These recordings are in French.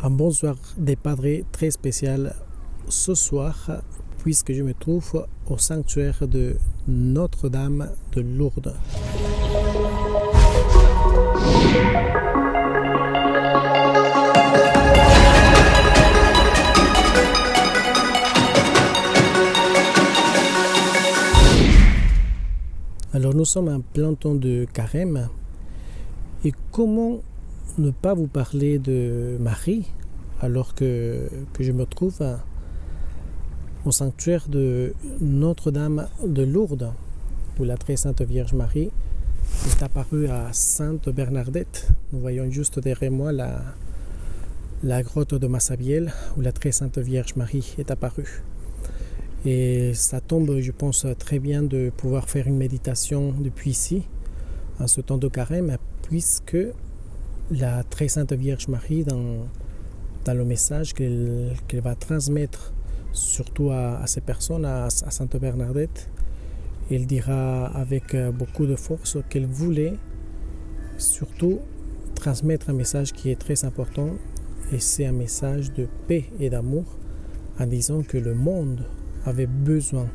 un bonsoir des padres très spécial ce soir, puisque je me trouve au sanctuaire de Notre-Dame de Lourdes. Alors nous sommes en plein temps de carême, et comment ne pas vous parler de Marie alors que je me trouve au sanctuaire de Notre-Dame de Lourdes, où la très sainte Vierge Marie est apparue à Sainte Bernadette. Nous voyons juste derrière moi la grotte de Massabielle, où la très sainte Vierge Marie est apparue. Et ça tombe, je pense, très bien de pouvoir faire une méditation depuis ici, en ce temps de carême, puisque la très sainte Vierge Marie, dans le message qu'elle va transmettre surtout à ces personnes, à Sainte Bernadette, elle dira avec beaucoup de force qu'elle voulait surtout transmettre un message qui est très important, et c'est un message de paix et d'amour, en disant que le monde avait besoin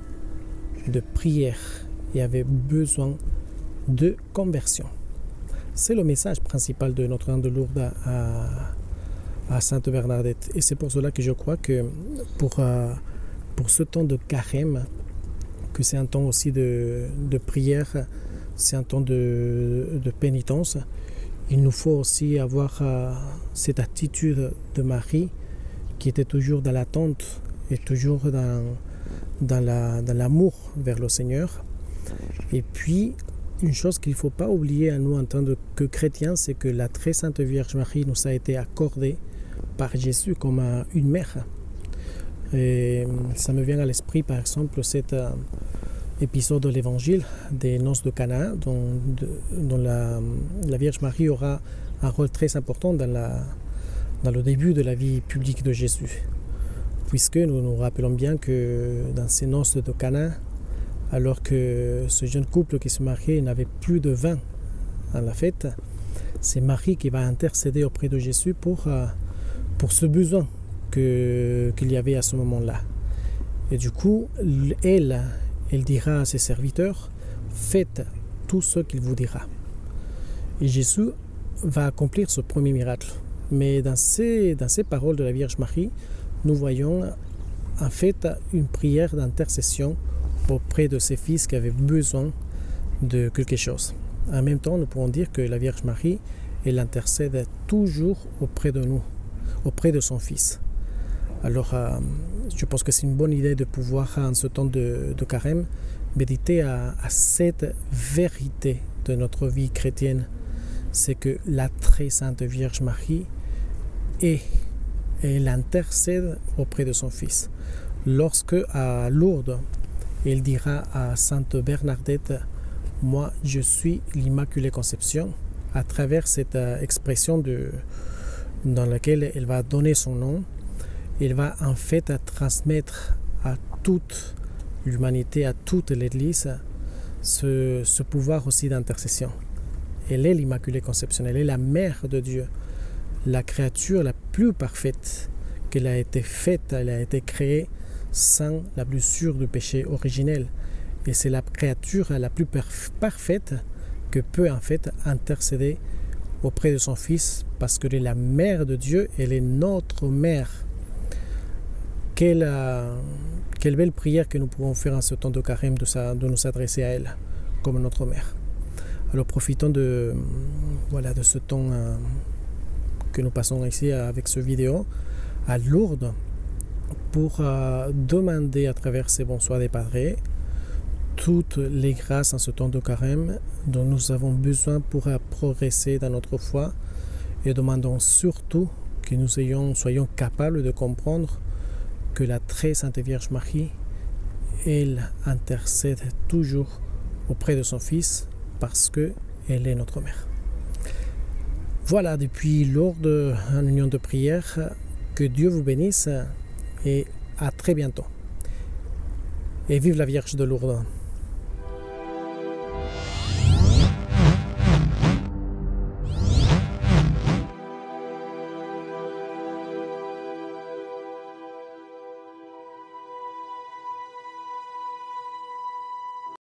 de prière et avait besoin de conversion. C'est le message principal de Notre-Dame de Lourdes à Sainte Bernadette. Et c'est pour cela que je crois que pour ce temps de carême, que c'est un temps aussi de prière, c'est un temps de pénitence, il nous faut aussi avoir cette attitude de Marie qui était toujours dans l'attente et toujours dans l'amour vers le Seigneur. Et puis, une chose qu'il ne faut pas oublier à nous en tant que chrétiens, c'est que la très sainte Vierge Marie nous a été accordée par Jésus comme une mère. Et ça me vient à l'esprit, par exemple, cet épisode de l'évangile des noces de Cana, dont la Vierge Marie aura un rôle très important dans le début de la vie publique de Jésus. Puisque nous nous rappelons bien que dans ces noces de Cana, alors que ce jeune couple qui se mariait n'avait plus de vin à la fête, c'est Marie qui va intercéder auprès de Jésus pour ce besoin qu'il y avait à ce moment-là. Et du coup, elle dira à ses serviteurs, faites tout ce qu'il vous dira. Et Jésus va accomplir ce premier miracle. Mais dans ces paroles de la Vierge Marie, nous voyons en fait une prière d'intercession auprès de ses fils qui avaient besoin de quelque chose. En même temps, nous pouvons dire que la Vierge Marie, elle intercède toujours auprès de nous, auprès de son Fils. Alors, je pense que c'est une bonne idée de pouvoir, en ce temps de carême, méditer à cette vérité de notre vie chrétienne. C'est que la très sainte Vierge Marie elle intercède auprès de son Fils. Lorsque à Lourdes, elle dira à Sainte Bernadette, moi je suis l'Immaculée Conception, à travers cette expression dans laquelle elle va donner son nom, elle va en fait transmettre à toute l'humanité, à toute l'Église, ce pouvoir aussi d'intercession. Elle est l'Immaculée Conception, elle est la mère de Dieu, la créature la plus parfaite qu'elle a été faite, elle a été créée sans la blessure du péché originel. Et c'est la créature la plus parfaite que peut en fait intercéder auprès de son Fils, parce qu'elle est la mère de Dieu, elle est notre mère. Quelle belle prière que nous pouvons faire en ce temps de carême, de nous adresser à elle comme notre mère. Alors profitons de ce temps que nous passons ici avec ce vidéo à Lourdes pour demander à travers ces bonsoirs des padres toutes les grâces en ce temps de carême dont nous avons besoin pour progresser dans notre foi, et demandons surtout que nous soyons capables de comprendre que la très sainte Vierge Marie, elle intercède toujours auprès de son Fils parce qu'elle est notre mère. Voilà, depuis Lourdes, en union de prière, que Dieu vous bénisse et à très bientôt. Et vive la Vierge de Lourdes.